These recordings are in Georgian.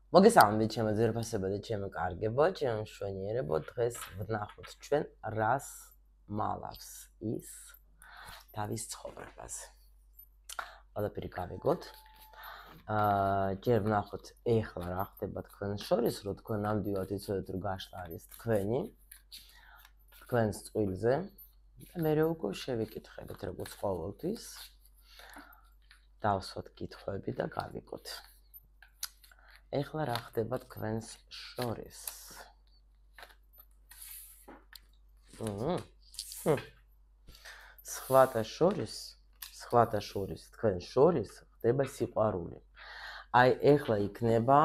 მოგესალმებით ჩემო ძვირფასებო და ჩემო კარგებო, ჩემო მშვენიერებო, დღეს ვნახოთ ჩვენ რას მალავს ის თავის ცხოვრებაზე. ყველაფერი გავიგოთ. ჯერ ვნახოთ ეხლა რა ხდება თქვენ შორის, რომ თქვენ ნამდვილად იცოდეთ რომ გაშლა არის თქვენს წყვილზე და მერე უკვე შევიკითხებით როგორც ყოველთვის. დავსვათ კითხვები და გავიგოთ. ეხლა რა ხდება თქვენს შორის? სხვათა შორის თქვენ შორის ხდება სიყვარული. აი ეხლა იქნება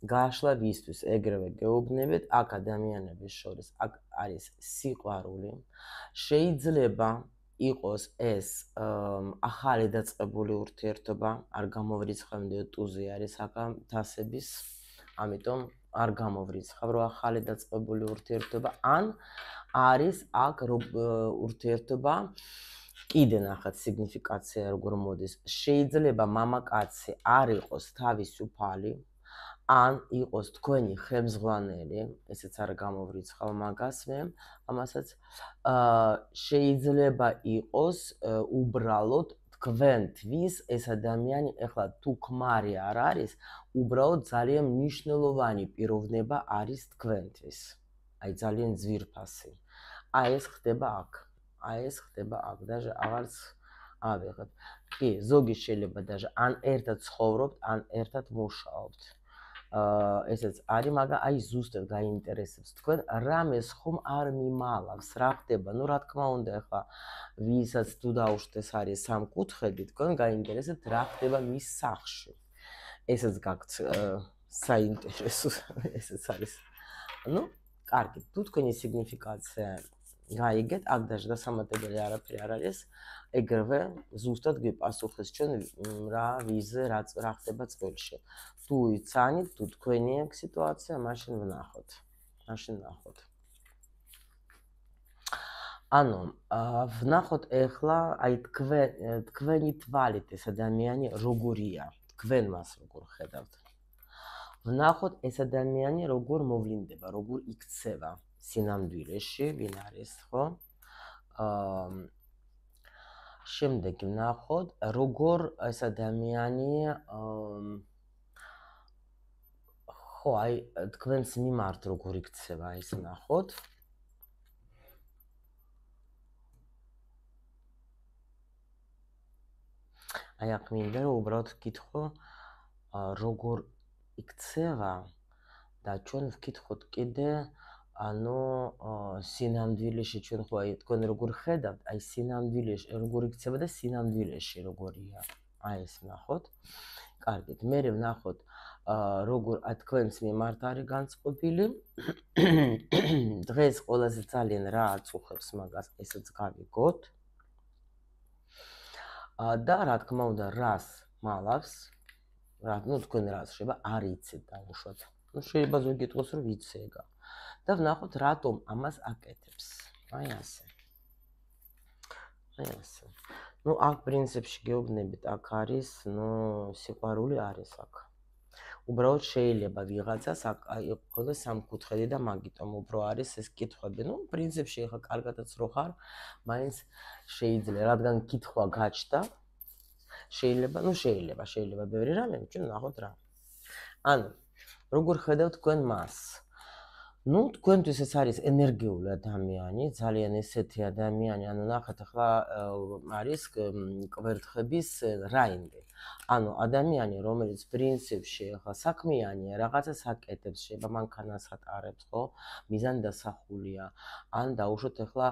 გაშლა ვისთვის ეგრევე გეუბნებით, აქ ადამიანების შორის აქ არის სიყვარული. შეიძლება იყოს ეს ახალი დაწყებული ურთიერთობა, არ გამოვრიცხავდეთ ტუზი არის აქა თასების, ამიტომ არ გამოვრიცხავ რომ ახალი დაწყებული ურთიერთობა, ან არის აქ ურთიერთობა, კიდე ნახეთ სიგნიფიკაცია როგორ მოდის. შეიძლება მამაკაცი არ იყოს თავისუფალი, ან იყოს თქვენი ხემზღვანელი, ესეც არ გამოვრიცხავ მაგას მე, ამასაც შეიძლება იყოს უბრალოდ თქვენთვის ეს ადამიანი ეხლა თუ ქმარი არ არის, უბრალოდ ძალიან მნიშვნელოვანი პიროვნება არის თქვენთვის. აი ძალიან ძვირფასი. აი ეს ხდება აქ. даже აღარც ავიღეთ. კი, ზოგი შეიძლება даже ან ერთად ცხოვრობთ, ან ერთად მუშაობთ. ესეც არის, მაგრამ აი ზუსტად გაინტერესებს თქვენ რამეს ხომ არ მიმალავს, რა ხდება? რა თქმა უნდა, ახლა ვისაც თუ დაუშვთ ეს არის სამკუთხედი, თქვენ გაინტერესებთ რა ხდება მის სახლში. ესეც გაქვთ საინტერესო, ესეც არის. კარგი, თუ თქვენი სიგნიფიკაცია გაიგეთ, აქ даже დასამატებელი არაფერი არ არის, ეგრევე ზუსტად გიპასუხეს ჩვენ რა ვიზზე რა ხდება წყვილში. თუ იცანით, თუ თქვენი აქვს სიტუაცია, მაშინ ვნახოთ. ანუ ვნახოთ ეხლა აი თქვენი თვალით ეს ადამიანი როგორია, თქვენ მას როგორ ხედავთ. ვნახოთ ეს ადამიანი როგორ მოვლინდება, როგორ იქცევა სინამდვილეში, ვინ არის, ხო? შემდეგ ვნახოთ როგორ ეს ადამიანი ხო, აი თქვენს მიმართ როგორ იქცევა, ეს ვნახოთ. აი აქ მინდა რომ უბრალოდ ვკითხო როგორ იქცევა და ჩვენ ვკითხოთ კიდე ანუ სინამდვილეში ჩვენ ხო აი თქვენ როგორ ხედავთ, აი სინამდვილეში როგორ იქცევა და სინამდვილეში როგორია. აი ეს ვნახოთ. კარგით, მერე ვნახოთ როგორ თქვენს მიმართ არის განწყობილი. დღეს ყველაზე ძალიან რა აწუხებს მაგას, ესეც გავიგოთ. და რა თქმა უნდა, რას მალავს? თქვენ რას შეიძლება არ იცით დაუშვათ. შეიძლება ზოგი იტყოს რომ ვიცი ეგა. და ვნახოთ რატომ ამას აკეთებს. აი ასე. აქ პრინციპში გეუბნებით, აქ არის, სიყვარული არის აქ. უბრალოდ შეიძლება ვიღაცას იყოს სამკუთხედი და მაგიტომ უფრო არის ეს კითხვები. პრინციპში ახლა კარგადაც რო ხარ, მაინც შეიძლება, რადგან კითხვა გაჩნდა, შეიძლება ბევრი რამე, ჩვენ ვნახოთ რა. ანუ როგორ ხედავთ თქვენ მას? თქვენთვის ეს არის ენერგიული ადამიანი, ძალიან ესეთი ადამიანი, ნახეთ ახლა არის კვერთხების რაინდი. ადამიანი, რომელიც პრინციპში ახლა საქმიანია, რაღაცას აკეთებს, შეიძლება მანქანას ატარებს, ხო? მიზანდასახულია, ან დაუშვოთ ახლა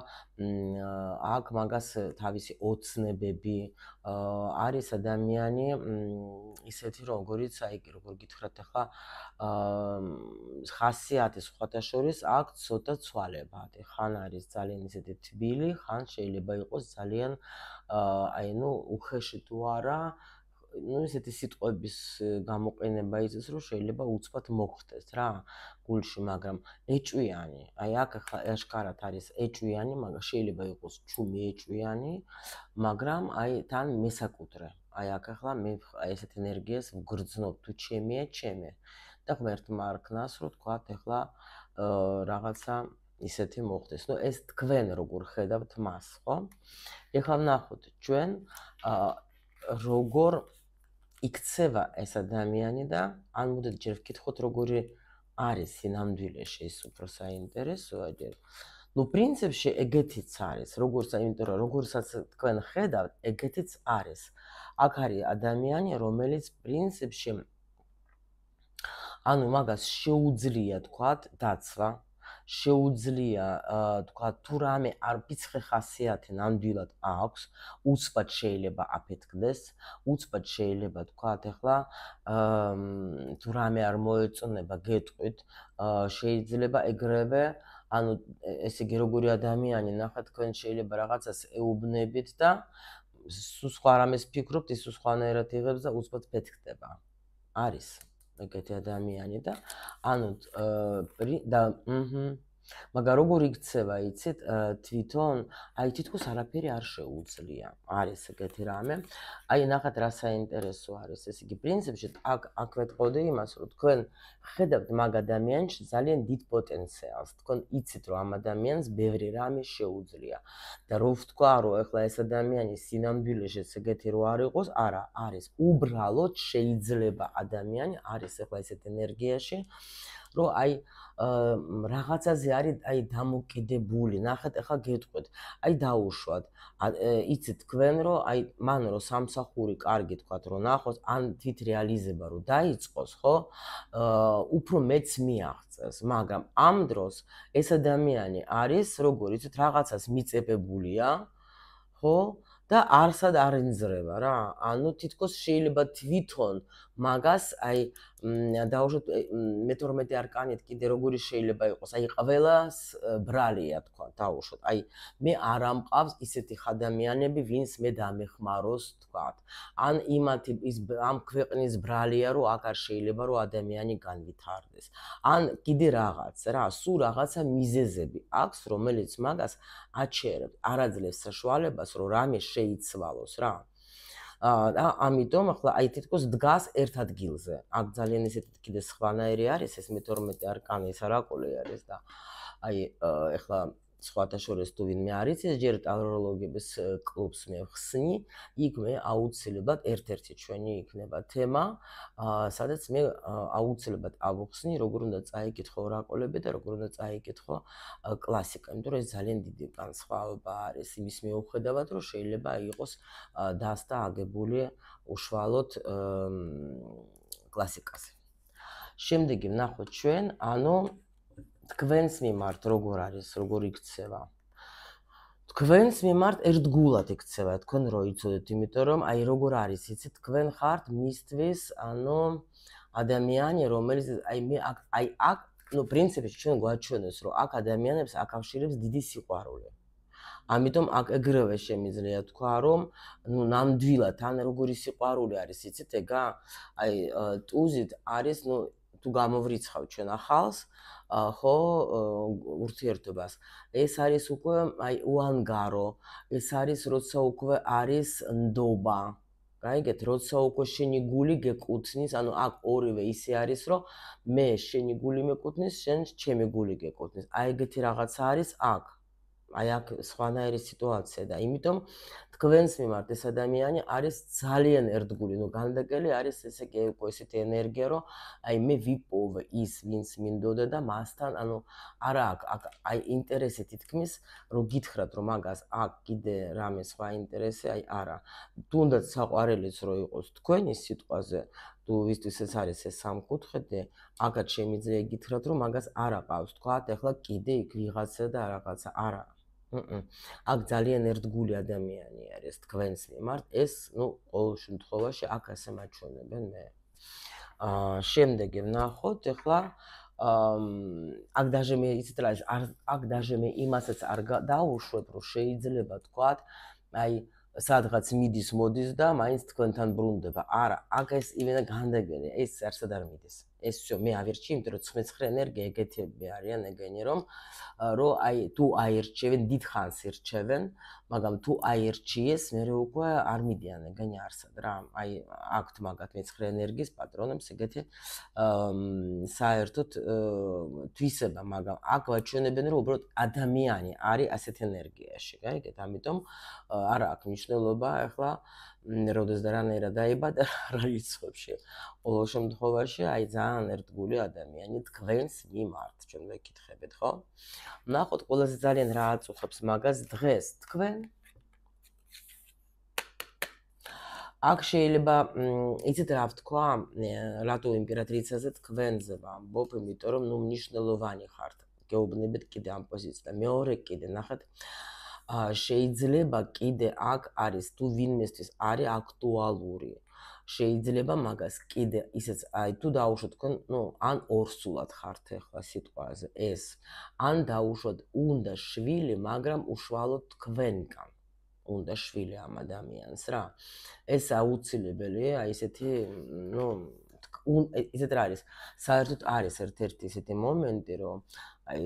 აქ მაგას თავისი ოცნებები, არის ადამიანი ისეთი, როგორიც როგორ გითხრათ ახლა ხასიათი სხვათა შორის აქ ცოტა ცვალებადი. ხან არის ძალიან ისეთი თბილი, ხან შეიძლება იყოს ძალიან უხეში თუ არა, ესეთი სიტყვების გამოყენება იცის, რომ შეიძლება უცბად მოხდეს რა გულში, მაგრამ ეჭვიანი. აი აქ ახლა აშკარად არის ეჭვიანი, მაგრამ შეიძლება იყოს ჩუმი ეჭვიანი, მაგრამ აი თან მესაკუთრე. აი აქ ახლა მე ესეთ ენერგიას ვგრძნობ, თუ ჩემია, ჩემე. და ღმერთმა არქნას, რომ თქვათ, ეხლა რაღაცა ისეთი მოხდეს. ნუ ეს თქვენ როგორ ხედავთ მას, ხო? ეხლა ვნახოთ ჩვენ როგორ იქცევა ეს ადამიანი და ან მოდით ჯერ ვკითხოთ როგორი არის სინამდვილეში, ეს უფრო საინტერესოა ჯერ. ნუ პრინციპში ეგეთიც არის, როგორცაც თქვენ ხედავთ, ეგეთიც არის. აქ არის ადამიანი, რომელიც პრინციპში ანუ მაგას შეუძლია თქვათ დაცვა, შეუძლია თქვათ თუ რამე არ ფიცხე ხასიათი ნამდვილად აქვს, უცბად შეიძლება აფეთქდეს, უცბად შეიძლება თქვათ ეხლა თუ რამე არ მოეწონება გეტყვით, შეიძლება ეგრევე ანუ ესე იგი როგორი ადამიანი ნახეთ თქვენ შეიძლება რაღაცას ეუბნებით და სულ სხვა რამეს ფიქრობთ, ის სხვანაირად იღებს და უცბად ფეთქდება. არის ეგეთი ადამიანი და ანუ და მაგრამ როგორ იქცევა, იცით, თვითონ, აი თითქოს არაფერი არ შეუძლია. არის ეგეთი რამე. აი ნახეთ რა საინტერესო არის, ესე იგი პრინციპში აქ ვეთყოდი იმას, რომ თქვენ ხედავთ მაგ ადამიანში ძალიან დიდ პოტენციალს. თქვენ იცით, რომ ამ ადამიანს ბევრი რამე შეუძლია. და რო ვთქვა, რომ ეხლა ეს ადამიანი სინამდვილეში ეგეთი რო არ იყოს, არა, არის. უბრალოდ შეიძლება ადამიანი არის ეხლა ესეთ ენერგიაში, რომ აი რაღაცაზე არის აი დამოკიდებული. ნახეთ, ახლა გეტყვით. აი დაუშვათ. იცით თქვენ რომ აი მან რომ სამსახური კარგი თქვათ რომ ნახოს, ან თვით რეალიზება რომ დაიწყოს, ხო? უფრო მეც მიაღწევს, მაგრამ ამ დროს ეს ადამიანი არის, როგორ იცით, რაღაცას მიწებებულია, ხო? და არსად არ ენძრება რა. ანუ თითქოს შეიძლება თვითონ მაგას აი დაუშვათ მე-12 არკანით კიდე როგორი შეიძლება იყოს, აი ყველას ბრალია თქვა, დაუშვათ. აი მე არ ამყავს ისეთი ადამიანები, ვინც მე დამეხმაროს, თქვათ. ან იმათი ამ ქვეყნის ბრალია, რომ აქ არ შეიძლება რომ ადამიანი განვითარდეს. ან კიდე რაღაც რა, სულ რაღაცა მიზეზები აქვს, რომელიც მაგას აჩერებს, არ აძლევს საშუალებას, რომ რამე შეიცვალოს რა. და ამიტომ ახლა აი თითქოს დგას ერთ ადგილზე. აქ ძალიან ისეთი კიდე სხვანაირი არის, ეს მე-12 არკანი ეს არაკული არის და აი ახლა სხვათა შორის თუ ვინმე არ იცის, ჯერ ტაროლოგების კლუბს მე ვხსნი, იქ მე აუცილებლად ერთ-ერთი ჩვენი იქნება თემა, სადაც მე აუცილებლად ავხსნი, როგორ უნდა წაიკითხო ორაკულები და როგორ უნდა წაიკითხო კლასიკა, იმიტომ რომ ეს ძალიან დიდი განსხვავება არის იმის მიუხედავად, რომ შეიძლება იყოს დასტა აგებული უშუალოდ კლასიკაზე. შემდეგი ვნახოთ ჩვენ, ანუ თქვენს მიმართ როგორ არის, როგორ იქცევა. თქვენს მიმართ ერთგულად იქცევა, თქვენ რო იცოდეთ, იმიტომ რომ აი როგორ არის, იცით, თქვენ ხართ მისთვის, ანუ ადამიანი, რომელიც აი მე აი აქ, ნუ პრინციპში ჩვენ გვაჩვენეს, რომ აქ ადამიანებს აკავშირებს დიდი სიყვარული. ამიტომ აქ ეგრევე შემიძლია თქვა, რომ ნუ ნამდვილად ან როგორი სიყვარული არის, იცით, ეგა აი ტუზით არის, ნუ თუ გამოვრიცხავ ჩვენ ახალს, ხო, ურთიერთობას. ეს არის უკვე აი უანგარო, ეს არის როცა უკვე არის ნდობა. გაიგეთ, როცა უკვე შენი გული გეკუთვნის, ანუ აქ ორივე ისე არის, რომ მე შენი გული მეკუთვნის, შენ ჩემი გული გეკუთვნის. აი ეგეთი რაღაცა არის აქ. აი აქ სხვანაირი სიტუაცია და იმიტომ თქვენს მიმართ ეს ადამიანი არის ძალიან ერთგული, ნუ განდაკელი არის ესე იგი უკვე ესეთი ენერგია, რომ აი მე ვიპოვე ის, ვინც მინდოდა და მასთან, ანუ არა აქ აი ინტერესი თითქმის, რომ გითხრათ, რომ მაგას აქ კიდე რამე სხვა ინტერესი, აი არა. თუნდაც საყვარელიც რო იყოს თქვენი სიტყვაზე, თუ ვისთვის ეს არის ეს სამკუთხედი, აქაც შემიძლია გითხრათ, რომ მაგას არ აყავს, თქვათ, ეხლა კიდე იქ ვიღაცა და რაღაცა, არა. აქ ძალიან ერთგული ადამიანი არის თქვენს მიმართ, ეს, ნუ, ყოველ შემთხვევაში აქ ასე მაჩვენებენ მე. შემდეგი ვნახოთ, ეხლა აქ даже მე იცით რა არის, აქ даже მე იმასაც არ დავუშვებ, რომ შეიძლება თქვათ, აი სადღაც მიდის, მოდის და მაინც თქვენთან ბრუნდება. არა, აქ ეს იმენა განდაგენია, ეს არსად არ მიდის. ეს всё მე ავირჩი, იმიტომ რომ 19 ენერგია ეგეთები არიან ეგენი, რომ აი თუ აირჩევენ, დიდხანს ირჩევენ, მაგრამ თუ აირჩიეს, მერე უკვე არ მიდიან ეგენი არსად რა. აი აქვთ მაგათ 19 ენერგიის პატრონებს ეგეთი საერთოდ თვისება, მაგრამ აქ ვაჩვენებენ, რომ უბრალოდ ადამიანი არის ასეთ ენერგიაში, გაიგეთ? ამიტომ არა აქვს მნიშვნელობა ახლა როდეს და რანაირად დაიბადა რა რიცხვებში. ყოველ შემთხვევაში აი ძალიან ერთგული ადამიანი თქვენს მიმართ, ჩვენ ვეკითხებით, ხო? ნახოთ ყველაზე ძალიან რა აწუხებს მაგას დღეს თქვენ. აქ შეიძლება იცით რა ვთქვა, რატო იმპერატრიცაზე თქვენზე ვამბობ, იმიტომ რომ ნუ მნიშვნელოვანი ხართ. გეუბნებით კიდე ამ პოზიციით და მეორე კიდე ნახეთ შეიძლება კიდე აქ არის თუ ვინმესთვის არის აქტუალური. შეიძლება მაგას კიდე ისეც აი თუ დაუშვოთ თქვენ, ნუ ან ორსულად ხართ ახლა სიტყვაზე ეს, ან დაუშვოთ უნდა შვილი, მაგრამ უშუალოდ თქვენგან. უნდა შვილი ამ ადამიანს რა. ეს აუცილებელია, აი ესეთი, ნუ ისეთ რა არის. საერთოდ არის ერთ-ერთი ესეთი მომენტი, რომ აი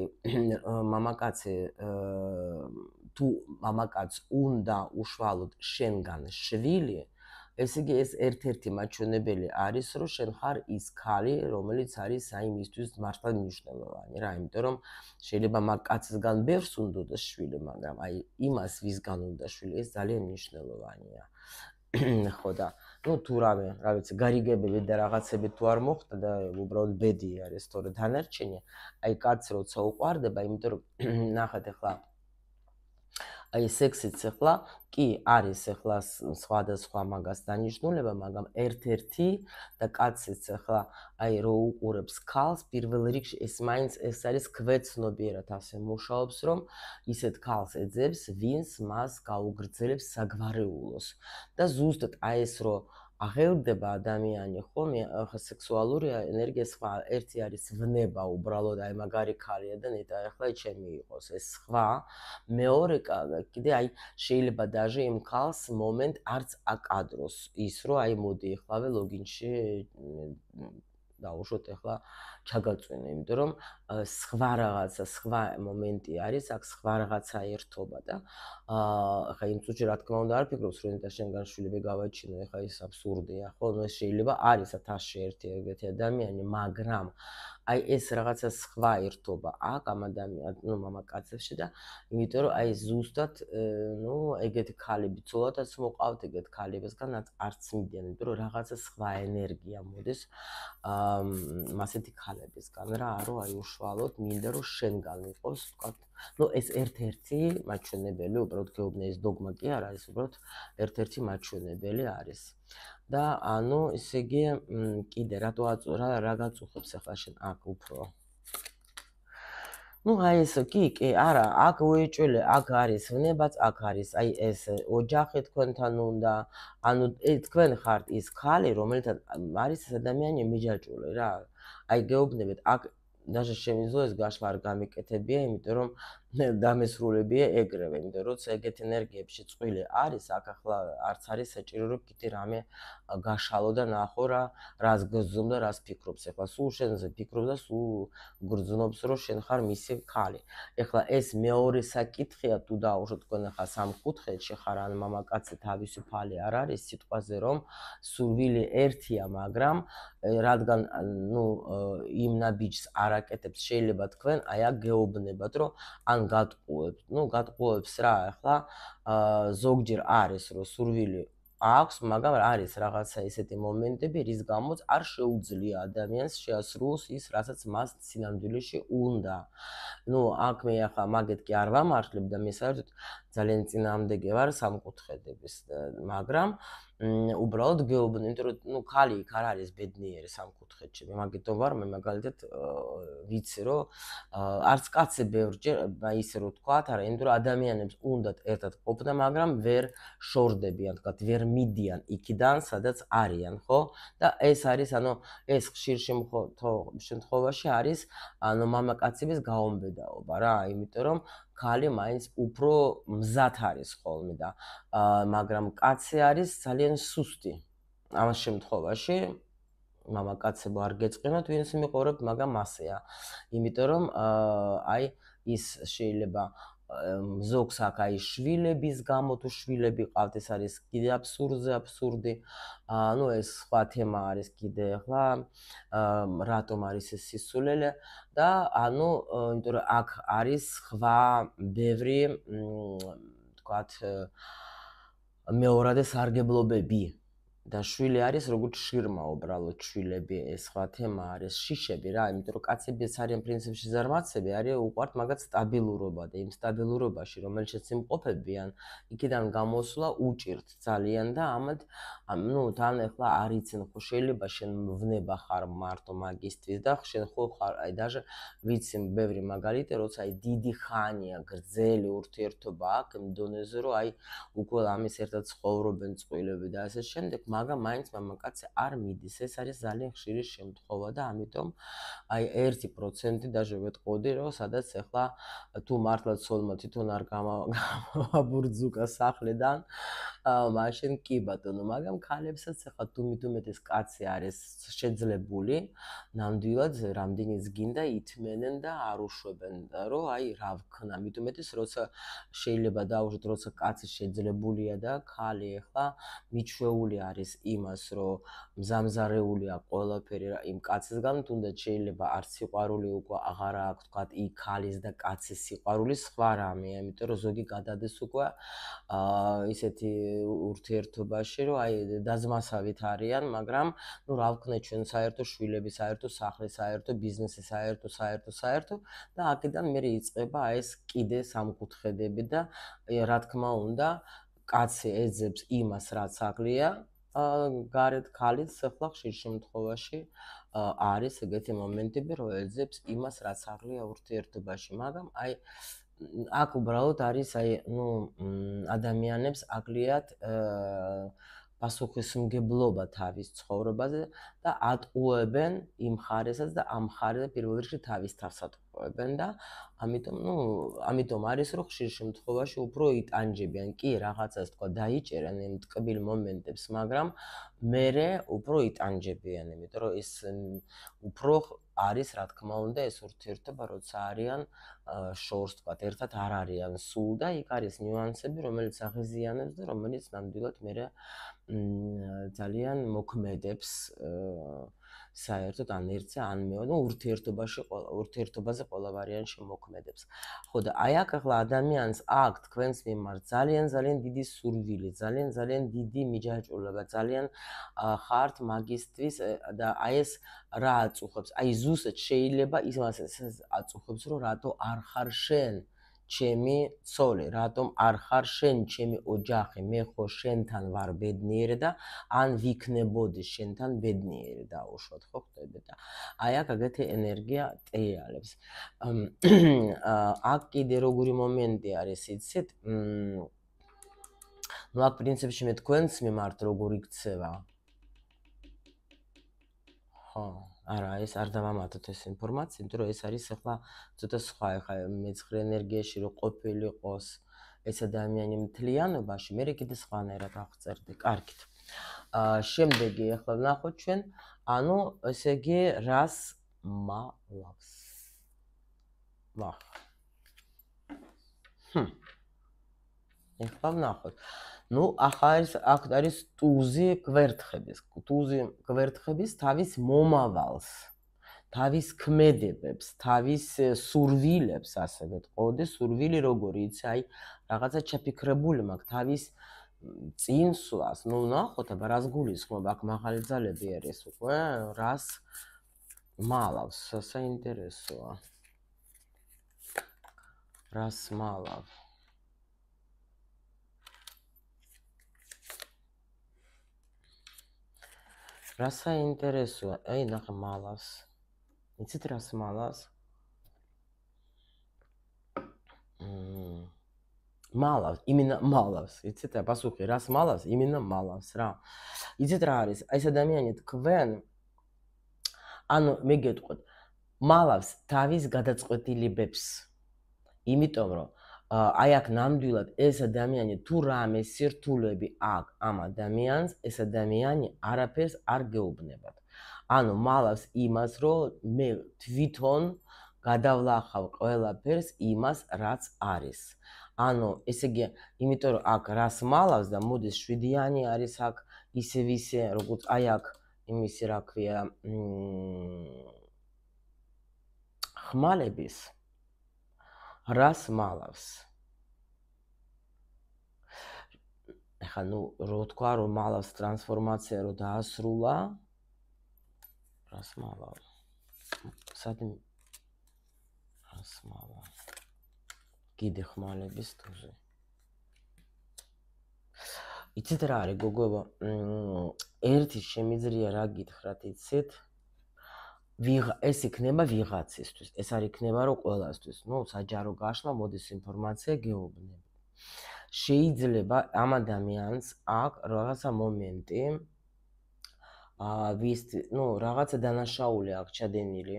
მამაკაცი თუ მამაკაც უნდა უშუალოდ შენგან შვილი, ესე იგი ეს ერთ-ერთი მაჩვენებელი არის, რომ შენ ხარ ის ქალი, რომელიც არის აი მისთვის მართლა მნიშვნელოვანი რა, იმიტომ რომ შეიძლება მაგ კაცისგან ბევრს უნდადეს შვილი, მაგრამ აი იმას ვისგან უნდა შვილი, ეს ძალიან მნიშვნელოვანია. ხო და ნუ თუ რა ვიცი, გარიგებები და რაღაცები თუ არ მოხდა და უბრალოდ ბედი არის, თორე დანარჩენი, აი კაცს როცა უყვარდება, იმიტომ რომ ნახეთ ახლა აი სექსიც ახლა კი არის ახლა სხვადასხვა მაგას დანიშნულება, მაგრამ ერთ-ერთი და კაციც ახლა აი რო უყურებს ქალს, პირველ რიგში ეს მაინც ეს არის ქვეცნობიერად ასე მუშაობს, რომ ისეთ ქალს ეძებს, ვინც მას გაუგრძელებს საგვარეულოს. და ზუსტად აი ეს რო აღელდება ადამიანი, ხო, ახლა სექსუალური ენერგია სხვა, ერთი არის ვნება უბრალოდ აი მაგარი ქალია და ნეტა ახლა ჩემი იყოს, ეს სხვა. მეორე კიდე აი შეიძლება დაჟე იმ ქალს მომენტ არც აკადროს ის, რომ აი მოდი ეხლავე ლოგინში დაუშვოთ ახლა ჩაგაწვენე, იმიტომ რომ სხვა რაღაცა, სხვა მომენტი არის, აქ სხვა რაღაცა ერთობა და ახლა იმ წუთში რა თქმა უნდა არ ფიქრობს, რომ ნეტა შენგან შვილები გავაჩინო, ახლა ის აბსურდია, ხო? ნუ ეს შეიძლება არის 1000-ში ერთი ეგეთი ადამიანი, მაგრამ აი ეს რაღაცა სხვა ერთობა აქ ამ ადამიანს, ნუ მამაკაცებში და იმიტომ რომ აი ზუსტად ნუ ეგეთი ქალები ცოლადაც მოყავთ ეგეთ ქალებისგან არც მიდიან, იმიტომ რომ რაღაცა სხვა ენერგია მოდის მასეთი ქალებისგან რა, რომ აი უშუალოდ მინდა რომ შენგან იყოს, ვთქვათ, ნუ ეს ერთ-ერთი მაჩვენებელი, უბრალოდ გეუბნე ეს დოგმა კი არა, ეს უბრალოდ ერთ-ერთი მაჩვენებელი არის. და ანუ ესე იგი კიდე რა გაწუხებს ახლა შენ აქ უფრო ნუ აი ეს კი, არა, აქ უეჭველი, აქ არის ვნებაც, აქ არის აი ეს ოჯახი თქვენთან უნდა, ანუ თქვენ ხართ ის ქალი, რომელთან არის ეს ადამიანი მიჯაჭვული რა. აი გეუბნებით, აქ даже შემიძლია ეს გაშლა არ გამიკეთებია, იმიტომ რომ დამესრულებია ეგრევე, იმიტომ რომ როცა ეგეთ ენერგიებში წვილი არის, აქ ახლა არც არის საჭირო რომ კიდე რამე გაშალო და ნახო რა, რას გძნობ და რას ფიქრობს. ახლა სულ შენზე ფიქრობს და სულ გრძნობს, რომ შენ ხარ მისი ქალი. ახლა ეს მეორე საკითხია, თუ დაუშვოთ თქვენ ახლა სამკუთხედში ხარ, ან მამაკაცი თავისუფალი არ არის სიტყვაზე, რომ სურვილი ერთია, მაგრამ რადგან ნუ იმ ნაბიჯს არ აკეთებს, შეიძლება თქვენ აი აქ გეუბნებათ, რომ ან გატყუებთ, ნუ გატყუებს რა, ახლა ზოგჯერ არის, რომ სურვილი აქვს, მაგრამ არის რაღაცა ისეთი მომენტები, რის გამოც არ შეუძლია ადამიანს შეასრულოს ის, რასაც მას სინამდვილეში უნდა. ნუ აქ მე ახლა მაგეთ კი არ ვამართლებ და მე საერთოდ ძალიან წინააღმდეგი ვარ სამკუთხედების, მაგრამ უბრალოდ გეუბნე, იმიტომ რომ ნუ ქალი იქ არ არის ბედნიერი სამკუთხედში. მე მაგითო ვარ, მე მაგალითად ვიცი, რომ არც კაცი ბევრჯერ ისე რომ თქვათ, არა, იმიტომ რომ ადამიანებს უნდათ ერთად ყოფნა, მაგრამ ვერ შორდებიან, თქვათ, ვერ მიდიან იქიდან, სადაც არიან, ხო? და ეს არის, ანუ ეს ხშირ შემთხვევაში არის, ანუ მამაკაცების გაუმბედაობა რა, იმიტომ რომ ქალი მაინც უფრო მზად არის ხოლმე და მაგრამ კაცი არის ძალიან სუსტი. ამ შემთხვევაში მამაკაცებო არ გეწყინოთ, ვინც მიყურებთ, მაგრამ მასეა. იმიტომ რომ აი ის შეიძლება ზოგს აქ აი შვილების გამო თუ შვილები ყავთ, ეს არის კიდე აბსურდი. ну ეს სხვა თემა არის კიდე ახლა, რატომ არის ეს სისულელე და ანუ იმიტომ რომ აქ არის სხვა ბევრი თქვათ მეორადი სარგებლობები და შვილი არის როგორც შირმა უბრალოდ შვილები, ეს სხვა თემა არის შიშები რა, იმიტომ რომ კაცები არიან პრინციპში ზარმაცები, არის უყვართ მაგათ სტაბილურობა და იმ სტაბილურობაში რომელშიც იმყოფებიან, იქიდან გამოსვლა უჭირთ ძალიან და ამათ ну თან ახლა არ იციან ხო შეიძლება შენ ვნება ხარ მარტო მაგისტრის და შენ ხო ხარ აი даже ვიცი ბევრი მაგალითი როცა აი დიდი ხანია გრძელი ურთიერთობა აქვს იმ დონეზე რომ აი უკვე ამის ერთად ცხოვრობენ წყვილები და ასე შემდეგ, მაგრამ მაინც მამაკაცი არ მიდის. ეს არის ძალიან ხშირი შემთხვევა და ამიტომ აი 1% даже ვეტყოდი რომ სადაც ახლა თუ მართლა ცოლმა თვითონ არ გამაბურძუκα სახლიდან, მაშინ კი ბატონო, მაგრამ ქალებსაც ახლა თუ მithumetes კაცი არის შეძლებული, ნამდვილად რამდენიც გინდა ითმენენ და არ უშვებენ და რომ აი რა ვქნა mithumetes როცა შეიძლება დაუშვათ როცა კაცი შეძლებულია და ქალი ახლა მიჩვეული არის იმას რომ მზამზარეულია ყველაფერი იმ კაცისგან, თუნდაც შეიძლება არც სიყვარული უკვე აღარ აქვს თქვათ იქ ქალის და კაცის სიყვარული სხვა რამეა, იმიტომ რომ ზოგი გადადის უკვე ისეთი ურთიერთობაში რომ აი დაძმასავით არიან, მაგრამ ну რა ვქნა ჩვენ საერთო შვილები, საერთო სახლი, საერთო ბიზნესი, საერთო და აქედან მე იწყება ეს კიდე სამკუთხედები და რა თქმა უნდა კაცი ეძებს იმას რაც აღლია გარეთ ქალის ახლა ხშირ შემთხვევაში არის ეგეთი მომენტები რომ ეძებს იმას რაც აღლია ურთიერთობაში, მაგრამ აი აქ უბრალოდ არის აი ну ადამიანებს აღლიათ პასუხისმგებლობა თავის ცხოვრებაზე და ატყუებენ იმ ხარესაც და ამ ხარეს პირველ რიგში თავის თავს ატყუებენ და ამიტომ არის რომ ხშირ შემთხვევაში უფრო იტანჯებიან, კი რაღაცას თქვა დაიჭერენ იმ ტკბილ მომენტებს, მაგრამ მერე უფრო იტანჯებიან, იმიტომ რომ ეს უფრო არის რა თქმა უნდა ეს ურთიერთობა როცა არიან შორს თქვა ერთად არ არიან სულ და იქ არის ნიუანსები რომელიც აღიზიანებს და რომელიც ნამდვილად მერე ძალიან მოქმედებს საერთოდ ან ერთზე ან მეორე ურთიერთობაზე ყველა ვარიანტში მოქმედებს. ხო და აი აქ ახლა ადამიანს აქვს თქვენს მიმართ ძალიან დიდი სურვილი, ძალიან დიდი მიჯაჭვულობა, ძალიან ხართ მაგისტრის და აი ეს რა აწუხებს? აი ზუსტად შეიძლება იმას აწუხებს რომ რატო არ ხარ შენ ჩემი ცოლი, რატომ არ ხარ შენ ჩემი ოჯახი, მე ხო შენთან ვარ ბედნიერი და ან ვიქნებოდი შენთან ბედნიერი დაუშვათ, ხო ხდები და აი აქ აგეთი ენერგია ტრიალებს. აქ კიდე როგორი მომენტი არის, იცით? ну აქ პრინციპში მე თქვენს მიმართ როგორ იქცევა. ხო არა, ეს არ დავამატოთ ეს ინფორმაცია, იმიტომ რომ ეს არის ახლა ცოტა სხვა, ახლა მეცხრე ენერგიაში რო ყოფილიყოს ეს ადამიანი მთლიანობაში, მე კიდე სხვანაირად აღწერდი. კარგით. შემდეგი ახლა ვნახოთ ჩვენ, ანუ ესე იგი რას მალავს. ვახ. ახლა ვნახოთ. ну ახლა აქ არის ტუზი გვერთხების თავის მომავალს, თავის ქმედებებს, თავის სურვილებს, ასე ვეთყოდი, სურვილი როგორი იცი, აი რაღაცა ჩაფიქრებული მაქვს თავის წინსვლას. ну ნახოთ აბა რას გულისხმობ, აქ მაღალი ძალები არის უკვე, რას მალავს, საინტერესოა. რას მალავს? რა საინტერესოა, აი ნახე მალავს. იცით რას მალავს? მალავს, იმენა მალავს. იცით რა პასუხი, რას მალავს? იმენა მალავს რა. იცით რა არის? ეს ადამიანი თქვენ ანუ მე გეტყვით, მალავს თავის გადაწყვეტილებებს. იმიტომ რომ აი აქ ნამდვილად ეს ადამიანი თუ რამე სირთულეები აქვს ამ ადამიანს, ეს ადამიანი არაფერს არ გეუბნებათ. ანუ მალავს იმას, რომ მე თვითონ გადავლახავ ყველაფერს იმას, რაც არის. ანუ ესე იგი, იმიტომ რომ აქ რას მალავს და მოდის 7-იანი არის აქ ისევ ისე, როგორც აი აქ იმისი რა ქვია, ხმალების რას მალავს? ეხლა ნუ რო თქვა რომ მალავს ტრანსფორმაცია რო დაასრულა, რას მალავს? სადი რას მალავს? კიდე ხმალების თუზე. იცით რა არის გოგოებო, ერთი შემიძლია რა გითხრათ, იცით? ეს იქნება ვიღაცისთვის, ეს არ იქნება რომ ყველასთვის. ნუ საჯარო გაშლა, მოდის ინფორმაცია გეუბნები. შეიძლება ამ ადამიანს აქ რაღაცა მომენტი, ნუ რაღაცა დანაშაული აქ ჩადენილი,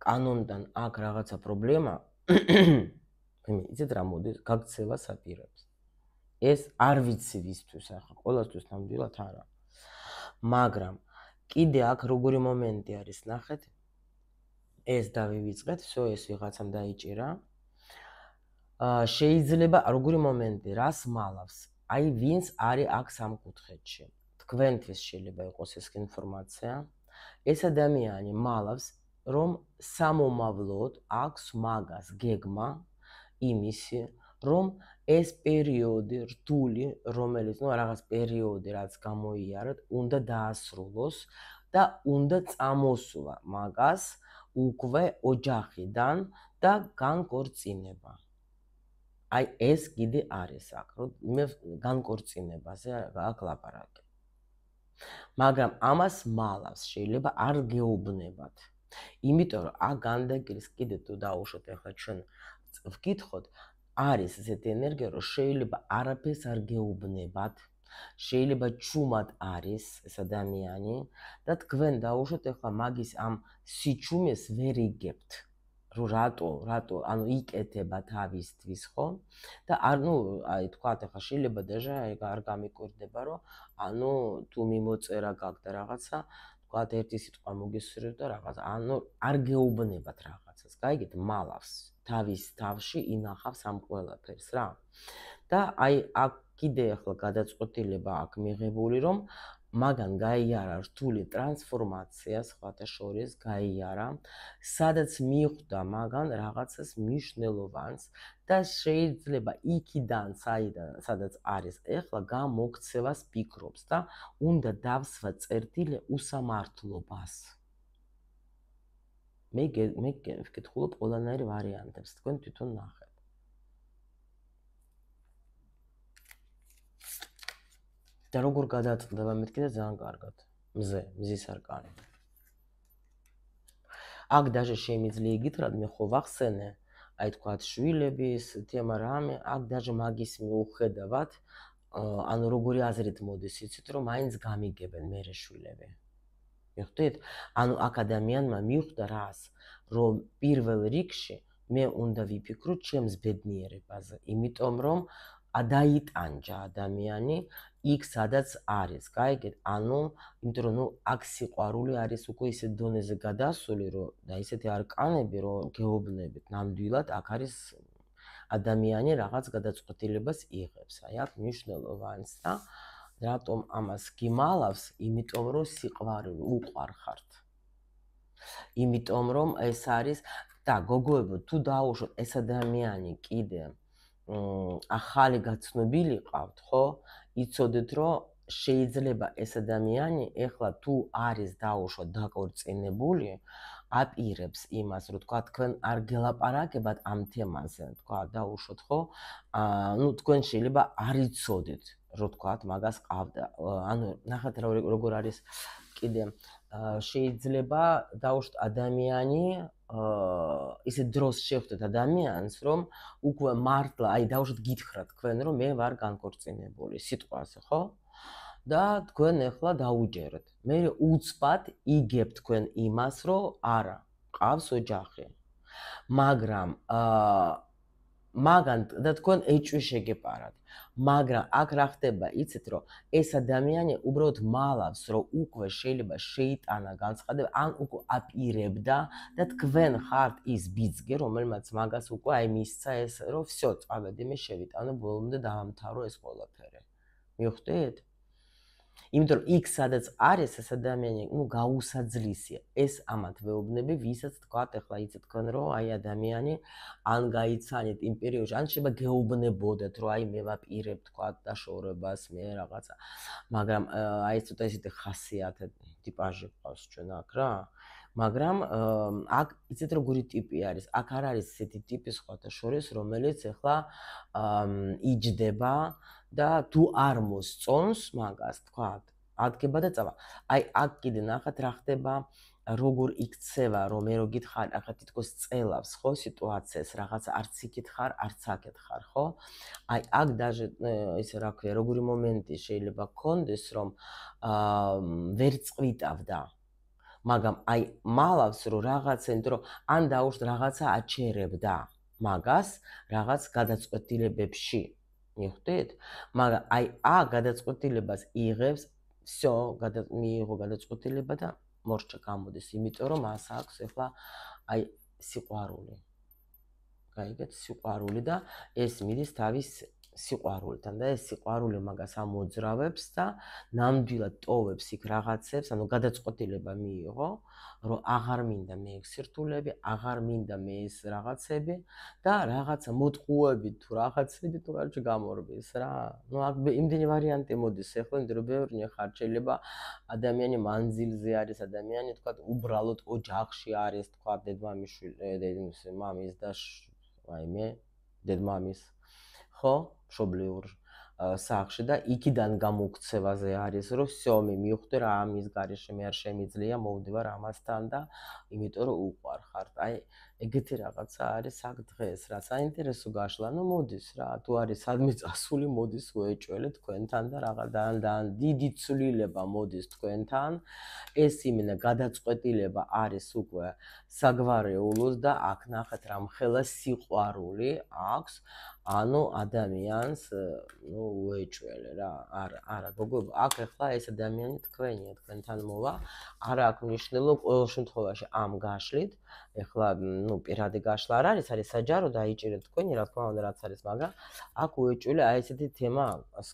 კანონთან აქ რაღაცა პრობლემა, იცით რა მოდის, გაქცევა საპირებს. ეს არ ვიცი ვისთვის ახლა, ყველასთვის ნამდვილად არა. მაგრამ კიდე აქ როგორი მომენტი არის, ნახეთ. ეს დავივიწყეთ, всё, ეს ვიღაცამ დაიჭირა. შეიძლება როგორი მომენტი, რას მალავს? აი ვინც არის აქ სამკუთხედში. თქვენთვის შეიძლება იყოს ეს ინფორმაცია. ეს ადამიანი მალავს, რომ სამომავლოდ აქვს მაგას გეგმა იმისი, რომ ეს პერიოდი რთული, რომელიც ნუ რაღაც პერიოდი რაც გამოიარეთ, უნდა დაასრულოს და უნდა წამოსვლა მაგას უკვე ოჯახიდან და განკორწინება. აი ეს კიდე არის აქ, რომ მე განკორწინებაზე აქ ლაპარაკი. მაგრამ ამას მალავს შეიძლება არ გეუბნებათ. იმიტომ რომ აქ განდაგირის კიდე თუ დაუშვათ ახლა ჩვენ ვკითხოთ, არის ესეთი ენერგია, რომ შეიძლება არაფერს არ გეუბნებათ. შეიძლება ჩუმად არის ეს ადამიანი და თქვენ დაუშვათ ახლა მაგის ამ სიჩუმეს ვერ იგებთ. რომ რატო, ანუ იკეთება თავისთვის, ხო? და აი თქვათ ახლა შეიძლება დაჟე არ გამიკვირდება, რომ ანუ თუ მიმოწერა გაქვს და რაღაცა, თქვათ ერთი სიტყვა მოგესურვებ და რაღაცა, ანუ არ გეუბნებათ რაღაცას, გაიგეთ, მალავს თავის თავში ინახავს ამ ყველაფერს რა. და აი აქ კიდე ახლა გადაწყვეტილება აქვს მიღებული, რომ მაგან გაიარა რთული ტრანსფორმაცია, სხვათა შორის გაიარა, სადაც მიხვდა მაგან რაღაცას მნიშვნელოვანს და შეიძლება იქიდან, სადაც არის ახლა გამოქცევას ფიქრობს და უნდა დავსვა წერტილე უსამართლობას. მე ვკითხულობ ყველანაირ ვარიანტებს, თქვენ თვითონ ნახეთ. და როგორ გადაწყდება მეთქი და ძალიან კარგად. მზის არკანი. აქ დაჟე შემიძლია იგითხრათ, მე ხო ვახსენე, აი თქვათ შვილების თემა რამე, აქ დაჟე მაგის მიუხედავად, ანუ როგორი აზრით მოდის, იცით რომ მაინც გამიგებენ მერე შვილები. მიხვდით? ანუ აქ ადამიანმა მიხვდა რას, რომ პირველ რიგში მე უნდა ვიფიქრო ჩემს ბედნიერებაზე, იმიტომ რომ დაიტანჯა ადამიანი იქ სადაც არის, გაიგეთ? ანუ იმიტომ რომ აქ სიყვარული არის უკვე ისეთ დონეზე გადასული, რომ და ისეთი არკანები, რომ გეუბნებით, ნამდვილად აქ არის ადამიანი რაღაც გადაწყვეტილებას იღებს. აი აქ მნიშვნელოვანს და რატომ ამას გიმალავს? იმიტომ რომ სიყვარული უყვარხართ. იმიტომ რომ ეს არის და გოგოებო, თუ დაუშვათ ეს ადამიანი კიდე ახალი გაცნობილი ყავთ, ხო? იცოდეთ, რომ შეიძლება ეს ადამიანი ეხლა თუ არის დაუშვათ დაკორწინებული, აპირებს იმას, რომ თქვა თქვენ არ გელაპარაკებათ ამ თემაზე, თქვა დაუშვათ, ხო? ნუ თქვენ შეიძლება არ იცოდეთ, რომ თქვა მაგას ყავდა. ანუ ნახეთ როგორ არის კიდე შეიძლება დაუშვათ ადამიანი ისე დროს შევხვდეთ ადამიანს, რომ უკვე მართლა, აი დაუშვათ გითხრათ თქვენ, რომ მე ვარ განკორწინებული სიტყვაზე, ხო? და თქვენ ახლა დაუჯერეთ. მე უცბად იგებთ თქვენ იმას, რომ არა, ყავს ოჯახი. მაგრამ მაგან და თქვენ ეჭვი შეგეპარათ. მაგრამ აქ რა ხდება, იცით რომ ეს ადამიანი უბრალოდ მალავს, რომ უკვე შეიძლება შეიტანა განცხადება, ან უკვე აპირებდა და თქვენ ხართ ის ბიძგი, რომელმაც მაგას უკვე აი მისცა ეს, რომ всё, წავედი მე შევიტანო ბოლომდე დაამთავრო ეს ყველაფერი. მივხვდით? იმიტომ რომ იქ სადაც არის ეს ადამიანი, გაუსაძლისია. ეს ამათ მეუბნები, ვისაც თქვათ, ახლა იცით თქვენ რომ აი ადამიანი ან გაიცანით იმ პერიოდში, ან შეიძლება გეუბნებოდეთ, რომ აი მე ვაპირებ თქვათ დაშორებას, მე რაღაცა. მაგრამ აი ეს ცოტა ისეთი ხასიათი ტიპაჟი ყავს ჩვენ აქ რა. მაგრამ აქ იცით როგორი ტიპი არის? აქ არ არის ესეთი ტიპი სხვათა შორის, რომელიც ახლა იჯდება და თუ არ მოსწონს მაგას, თქვათ, ადგება და წავა. აი აქ კიდე ნახეთ რა ხდება, როგორ იქცევა, რომ მე რო გითხარ, ახლა თითქოს წელავს, ხო, სიტუაციას, რაღაცა არც იქით ხარ, არც აქეთ ხარ, ხო? აი აქ даже ესე რა ქვია, როგორი მომენტი შეიძლება გქონდეს, რომ ვერ წვიტავდა. მაგრამ აი მალავს რომ რაღაცა, იმიტომ რომ ან დაუშვათ რაღაცა აჩერებდა მაგას რაღაც გადაწყვეტილებებში. მივხვდით? მაგრამ აი გადაწყვეტილებას იღებს, всё, მიიღო გადაწყვეტილება და მორჩა გამოდის, იმიტომ რომ მას აქვს ახლა აი სიყვარული. გაიგეთ, სიყვარული და ეს მიდის თავის სიყვარულთან და ეს სიყვარული მაგას ამოძრავებს და ნამდვილად ტოვებს იქ რაღაცებს, ანუ გადაწყვეტილება მიიღო, რომ აღარ მინდა მე ეს სირთულეები, აღარ მინდა მე ეს რაღაცები და რაღაცა მოტყუებით თუ რაღაცები თუ კარჩე გამორბის რა. ნუ აქ იმდენი ვარიანტი მოდის ახლა, იმიტომ რომ ბევრი ხარ, შეიძლება ადამიანი მანძილზე არის, ადამიანი თქვა უბრალოდ ოჯახში არის, თქვა დედმამიშვილი, მამის და რაიმე დედმამის, ხო, მშობლიურ სახლში და იქიდან გამოგცევაზე არის, რომ всё, მე მივხვდი რა ამის გარეშე მე არ შემიძლია, მოვდივარ ამასთან და იმიტომ რომ უყვარ ხარ. აი ეგეთი რაღაცა არის აქ დღეს, რა საინტერესო გაშლა, ნუ მოდის რა, თუ არის სადმე წასული, მოდის უეჭველე თქვენთან და რაღაც და დიდი ცვლილება მოდის თქვენთან. ეს იმენა გადაწყვეტილება არის უკვე საგვარეულოს და აქ ნახეთ რა მხელა სიყვარული აქვს. ანუ ადამიანს ნუ უეჭველე რა, არა, გოგო, აქ ახლა ეს ადამიანი თქვენია, თქვენთან მოვა, არა აქვს მნიშვნელობა ყოველ შემთხვევაში ამ გაშლით, ახლა ნუ პირადი გაშლა არ არის, არის საჯარო დაიჭირეთ თქვენი, რა თქმა უნდა, რაც არის, მაგრამ აქ უეჭველე აი ესეთი თემა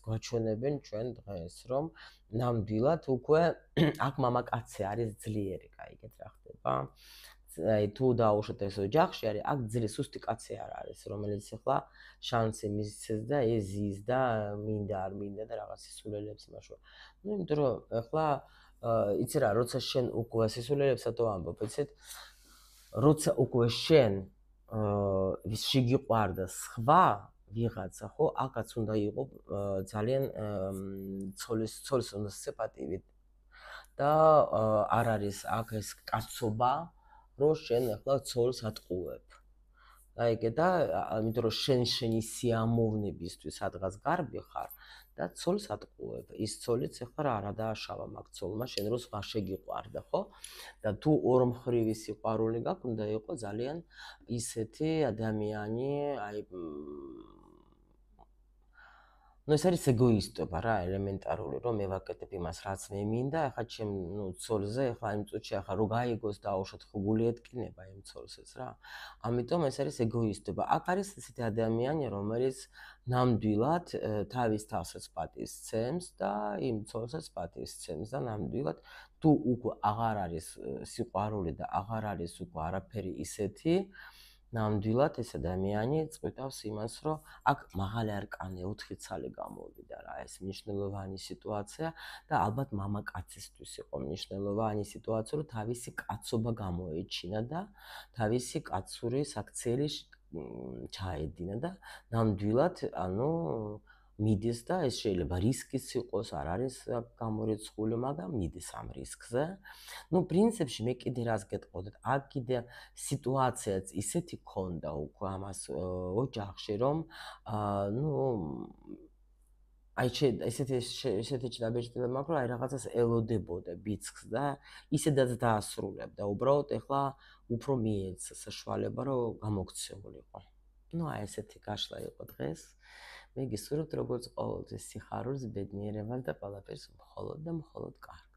გვაჩვენებენ ჩვენ დღეს, რომ ნამდვილად უკვე აქ მამაკაცი არის ძლიერი, გაიგეთ რა ხდება. აი თუ დაუშვათ ეს ოჯახში არის, აქ ძლიერი სუსტი კაცი არ არის, რომელიც ახლა შანსი მისცეს და ეზის და მინდა არ მინდა და რაღაც სისულელებს იმაშვა. ნუ იმიტომ რომ ახლა იცი რა, როცა შენ უკვე სისულელებსა თუ ამბობ, იცით? როცა უკვე შენ შეგიყვარდა სხვა ვიღაცა, ხო, აქაც უნდა იყო ძალიან ცოლის უნდა სეპატივით და არ არის აქ ეს კაცობა, რომ შენ ახლა ცოლს ატყუებ. აიგე და იმიტომ რომ შენი სიამოვნებისთვის სადღაც გარბი ხარ და ცოლს ატყუებ. ის ცოლიც ახლა რა არადააშავა მაგ ცოლმა, შენ რო სხვა შეგიყვარდა, ხო? და თუ ორმხრივი სიყვარული გაქვს, უნდა იყო ძალიან ისეთი ადამიანი, აი ნუ ეს არის ეგოისტობა რა, ელემენტარული, რომ მე ვაკეთებ იმას, რაც მე მინდა, ახლა ჩემ ცოლზე, ახლა იმ წუთში ახლა რო გაიგოს დაუშვათ ხუგული ეთკინება იმ ცოლსაც რა. ამიტომ ეს არის ეგოისტობა. აქ არის ესეთი ადამიანი, რომელიც ნამდვილად თავის თავსაც პატივს სცემს და იმ ცოლსაც პატივს სცემს და ნამდვილად თუ უკვე აღარ არის სიყვარული და აღარ არის უკვე არაფერი ისეთი, ნამდვილად ეს ადამიანი წვითავს იმას, რომ აქ მაღალი არკანი 4 ცალი გამოვიდა რა, ეს მნიშვნელოვანი სიტუაცია და ალბათ მამაკაცისთვის იყო მნიშვნელოვანი სიტუაცია, რომ თავისი კაცობა გამოეჩინა და თავისი კაცური საქციელი ჩაედინა და ნამდვილად, ანუ მიდის და ეს შეიძლება რისკიც იყოს, არ არის გამორიცხული, მაგრამ მიდის ამ რისკზე. ნუ პრინციპში მე კიდე რას გეტყოდეთ, აქ კიდე სიტუაციაც ისეთი ქონდა უკვე ამას ოჯახში, რომ ნუ აი ესეთი ჩდაბეჭდილება მაქვს, რომ აი რაღაცას ელოდებოდა ბიძგს და ისედაც დაასრულებდა. უბრალოდ ეხლა უფრო მიეცა საშუალება, რომ გამოქცეულიყო. ну აი ესეთი გაშლა იყო დღეს. მე გისურვებთ როგორც ყოველთვის სიხარულს, ბედნიერებას და ყველაფერს მხოლოდ და მხოლოდ კარგს.